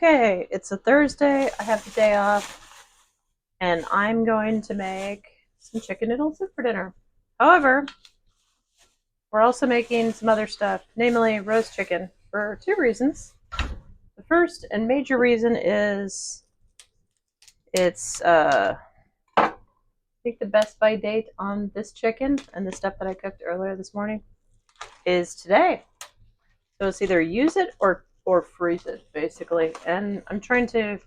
Okay, it's a Thursday. I have the day off, and I'm going to make some chicken noodle soup for dinner. However, we're also making some other stuff, namely roast chicken, for two reasons. The first and major reason is it's I think the best by date on this chicken and the stuff that I cooked earlier this morning is today. So it's either use it or freeze it, basically. And I'm trying to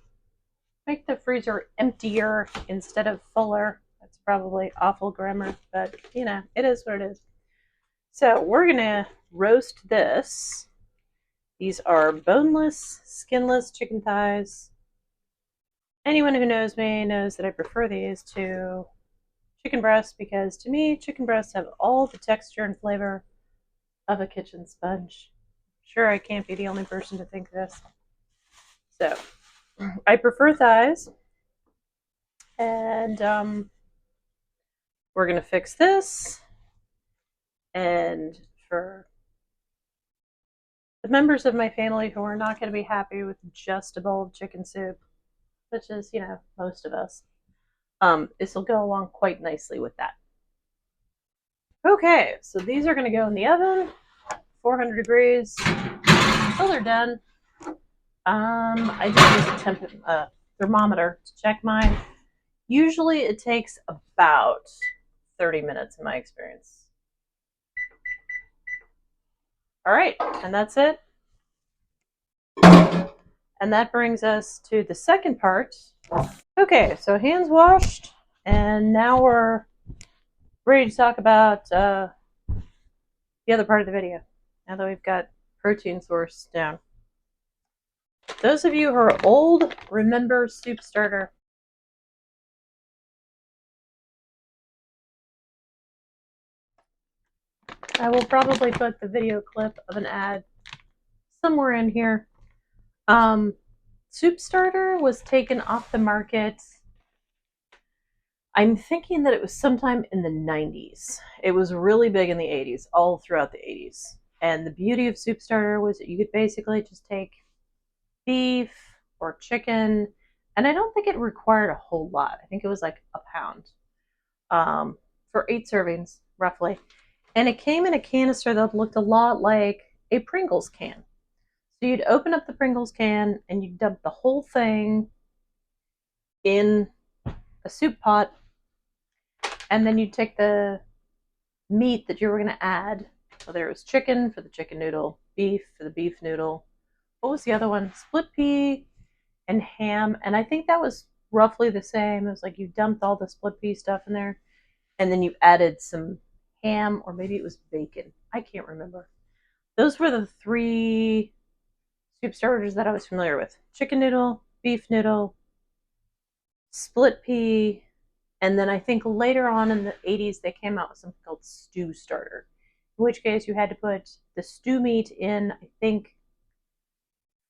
make the freezer emptier instead of fuller. That's probably awful grammar, but it is what it is. So we're gonna roast this. These are boneless, skinless chicken thighs. Anyone who knows me knows that I prefer these to chicken breasts because to me, chicken breasts have all the texture and flavor of a kitchen sponge. Sure, I can't be the only person to think this. So I prefer thighs, and we're gonna fix this. And for the members of my family who are not going to be happy with just a bowl of chicken soup, which is, most of us, this will go along quite nicely with that. Okay, so these are going to go in the oven, 400 degrees, until they're done. I just use a thermometer to check mine. Usually it takes about 30 minutes in my experience. All right, and that's it. And that brings us to the second part. Okay, so hands washed, and now we're ready to talk about the other part of the video. Now that we've got protein source down. Those of you who are old, remember Soup Starter. I will probably put the video clip of an ad somewhere in here. Soup Starter was taken off the market. I'm thinking that it was sometime in the 90s. It was really big in the 80s, all throughout the 80s. And the beauty of Soup Starter was that you could basically just take beef or chicken, and I don't think it required a whole lot. I think it was like a pound for 8 servings, roughly. And it came in a canister that looked a lot like a Pringles can. So you'd open up the Pringles can and you'd dump the whole thing in a soup pot, and then you'd take the meat that you were going to add, whether it was chicken for the chicken noodle, beef for the beef noodle. What was the other one? Split pea and ham. And I think that was roughly the same. It was like you dumped all the split pea stuff in there, and then you added some ham, or maybe it was bacon. I can't remember. Those were the 3 soup starters that I was familiar with: chicken noodle, beef noodle, split pea, and then I think later on in the 80s they came out with something called stew starter, in which case you had to put the stew meat in, I think,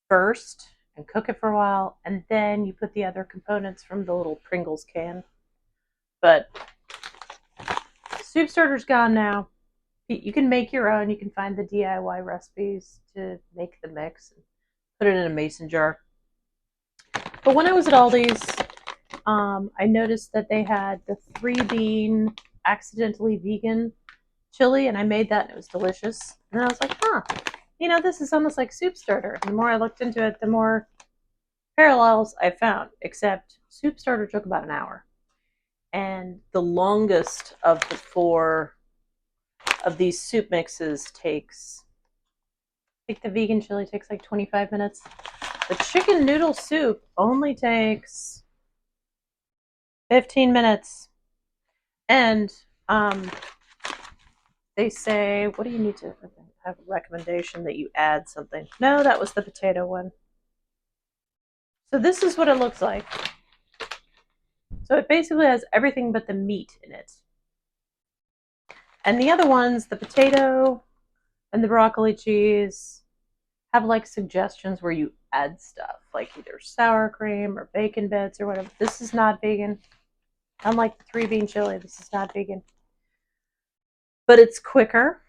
first and cook it for a while, and then you put the other components from the little Pringles can. But soup starter's gone now. You can make your own. You can find the DIY recipes to make the mix and put it in a mason jar. But when I was at Aldi's, I noticed that they had the 3-bean accidentally vegan chili, and I made that, and it was delicious. And I was like, this is almost like soup starter. And the more I looked into it, the more parallels I found, except soup starter took about an hour. And the longest of the 4 of these soup mixes takes, I think the vegan chili takes like 25 minutes. The chicken noodle soup only takes 15 minutes. And they say, what do you need to have a recommendation that you add something? No, that was the potato one. So this is what it looks like. So it basically has everything but the meat in it. And the other ones, the potato and the broccoli cheese, have like suggestions where you add stuff, like either sour cream or bacon bits or whatever. This is not vegan. Unlike the 3-bean chili, this is not vegan. But it's quicker,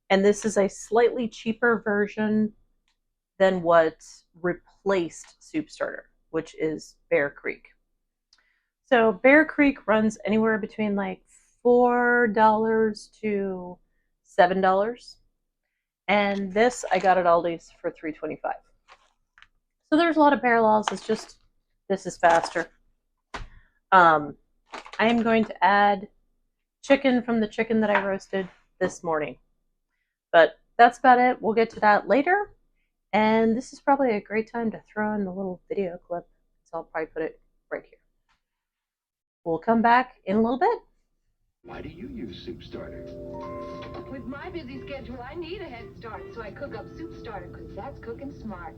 and this is a slightly cheaper version than what replaced Soup Starter, which is Bear Creek. So Bear Creek runs anywhere between like $4 to $7. And this I got at Aldi's for $3.25. So there's a lot of parallels. It's just this is faster. I am going to add chicken from the chicken that I roasted this morning. But that's about it. We'll get to that later. And this is probably a great time to throw in the little video clip. So I'll probably put it right here. We'll come back in a little bit. Why do you use Soup Starter? With my busy schedule, I need a head start, so I cook up Soup Starter, because that's cooking smart.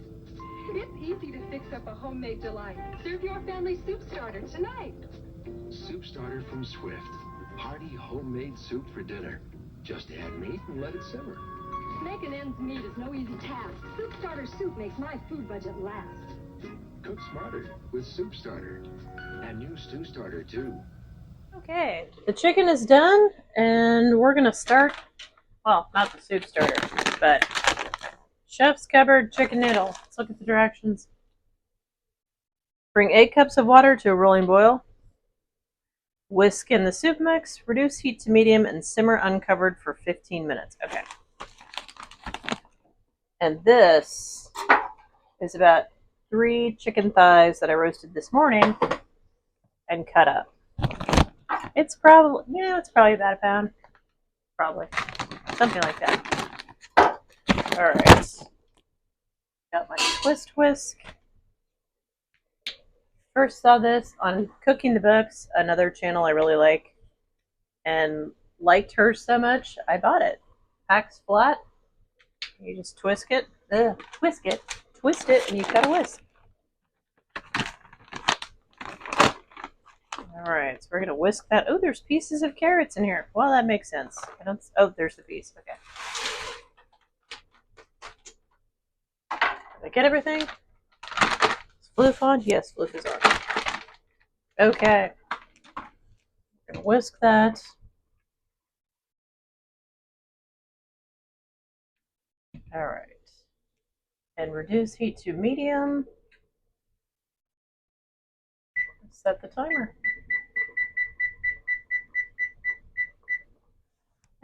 It's easy to fix up a homemade delight. Serve your family Soup Starter tonight. Soup Starter from Swift. Hearty homemade soup for dinner. Just add meat and let it simmer. Making ends meet is no easy task. Soup Starter soup makes my food budget last. Cook smarter with Soup Starter. And new Stew Starter, too. Okay, the chicken is done, and we're going to start, well, not the Soup Starter, but Chef's Cupboard chicken noodle. Let's look at the directions. Bring 8 cups of water to a rolling boil. Whisk in the soup mix, reduce heat to medium, and simmer uncovered for 15 minutes. Okay. And this is about 3 chicken thighs that I roasted this morning and cut up. It's probably, it's probably about a pound. Probably. Something like that. Alright. Got my twist whisk. First saw this on Cooking the Books, another channel I really like, and liked her so much, I bought it. Packs flat. You just twist it, twist it, and you've got a whisk. Alright, so we're going to whisk that. Oh, there's pieces of carrots in here. Well, that makes sense. Oh, there's the piece. Okay. Did I get everything? Is Floof on? Yes, Floof is on. Okay. We're going to whisk that. Alright. And reduce heat to medium. Set the timer.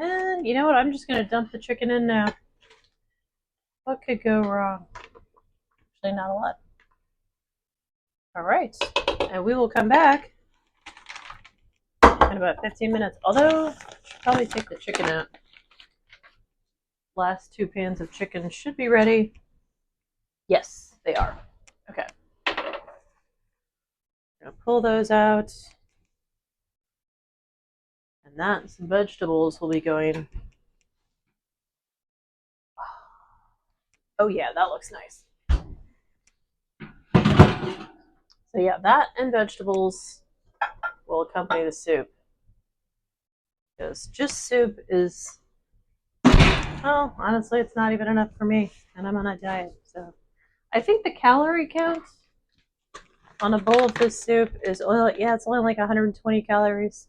And you know what? I'm just going to dump the chicken in now. What could go wrong? Actually, not a lot. Alright. And we will come back in about 15 minutes. Although, I should probably take the chicken out. Last 2 pans of chicken should be ready. Yes, they are. Okay. I'm going to pull those out. And that, some vegetables will be going. Oh yeah, that looks nice. So yeah, that and vegetables will accompany the soup. Because just soup is, well, honestly, it's not even enough for me. And I'm on a diet, so. I think the calorie count on a bowl of this soup is, it's only like 120 calories.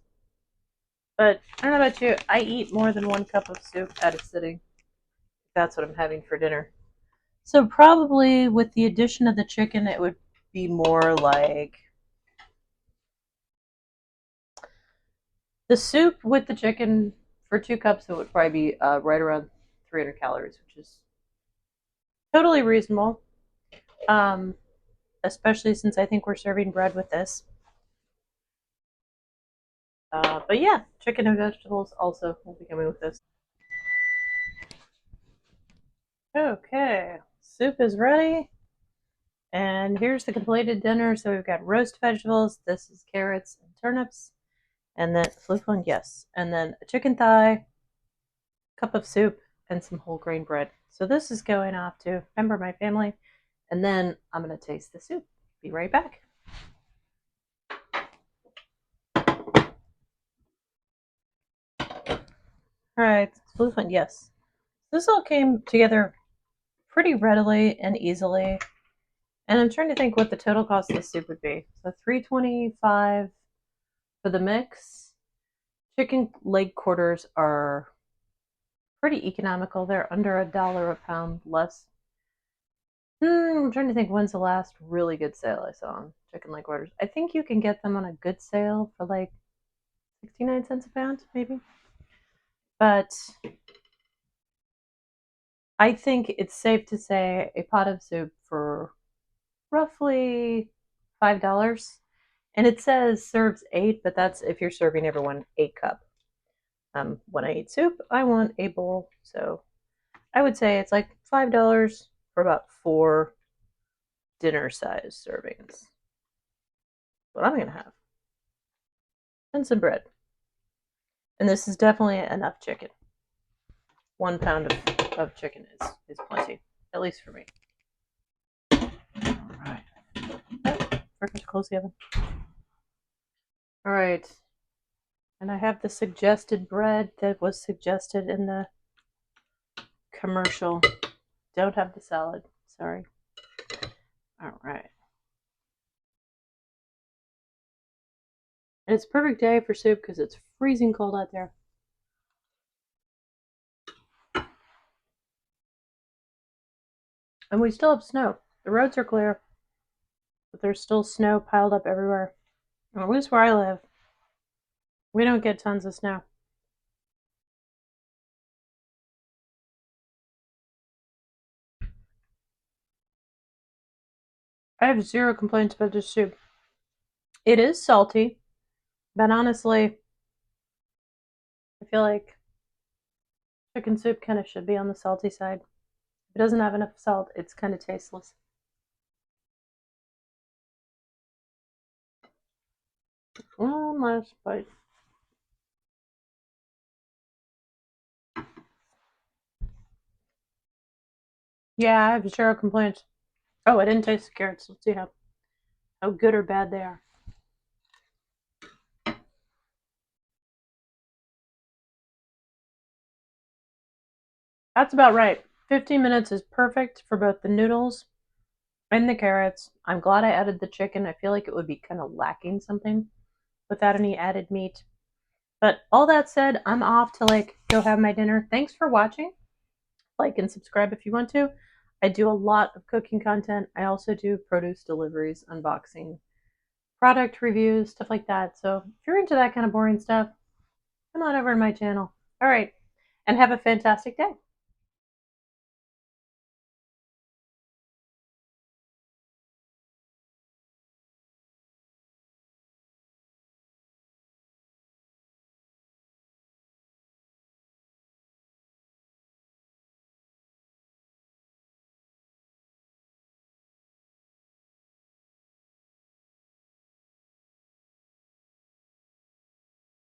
But I don't know about you, I eat more than 1 cup of soup at a sitting. That's what I'm having for dinner. So probably with the addition of the chicken, it would be more like the soup with the chicken for 2 cups. It would probably be right around 300 calories, which is totally reasonable. Especially since I think we're serving bread with this. But yeah, chicken and vegetables also will be coming with this. Okay, soup is ready. And here's the completed dinner. So we've got roast vegetables. This is carrots and turnips. And then flip one, yes. And then a chicken thigh, cup of soup, and some whole grain bread. So this is going off to a member of my family. And then I'm going to taste the soup. Be right back. Alright, blue flint, yes. This all came together pretty readily and easily. And I'm trying to think what the total cost of the soup would be. So $3.25 for the mix. Chicken leg quarters are pretty economical. They're under $1 a pound less. I'm trying to think when's the last really good sale I saw on chicken leg quarters. I think you can get them on a good sale for like 69 cents a pound, maybe. But I think it's safe to say a pot of soup for roughly $5. And it says serves 8, but that's if you're serving everyone 8 cup. When I eat soup, I want a bowl. So I would say it's like $5 for about 4 dinner size servings. What I'm gonna have. And some bread. And this is definitely enough chicken. 1 pound of chicken is plenty, at least for me. All right. Oh, forgot to close the oven. All right. And I have the suggested bread that was suggested in the commercial. Don't have the salad. Sorry. All right. And it's a perfect day for soup because it's freezing cold out there. And we still have snow. The roads are clear, but there's still snow piled up everywhere. At least where I live, we don't get tons of snow. I have zero complaints about this soup. It is salty, but honestly, I feel like chicken soup kind of should be on the salty side. If it doesn't have enough salt, it's kind of tasteless. One last bite. Yeah, I have zero complaints. Oh, I didn't taste the carrots. Let's see how good or bad they are. That's about right. 15 minutes is perfect for both the noodles and the carrots. I'm glad I added the chicken. I feel like it would be kind of lacking something without any added meat. But all that said, I'm off to like go have my dinner. Thanks for watching. Like and subscribe if you want to. I do a lot of cooking content. I also do produce deliveries, unboxing, product reviews, stuff like that. So if you're into that kind of boring stuff, come on over to my channel. All right, and have a fantastic day.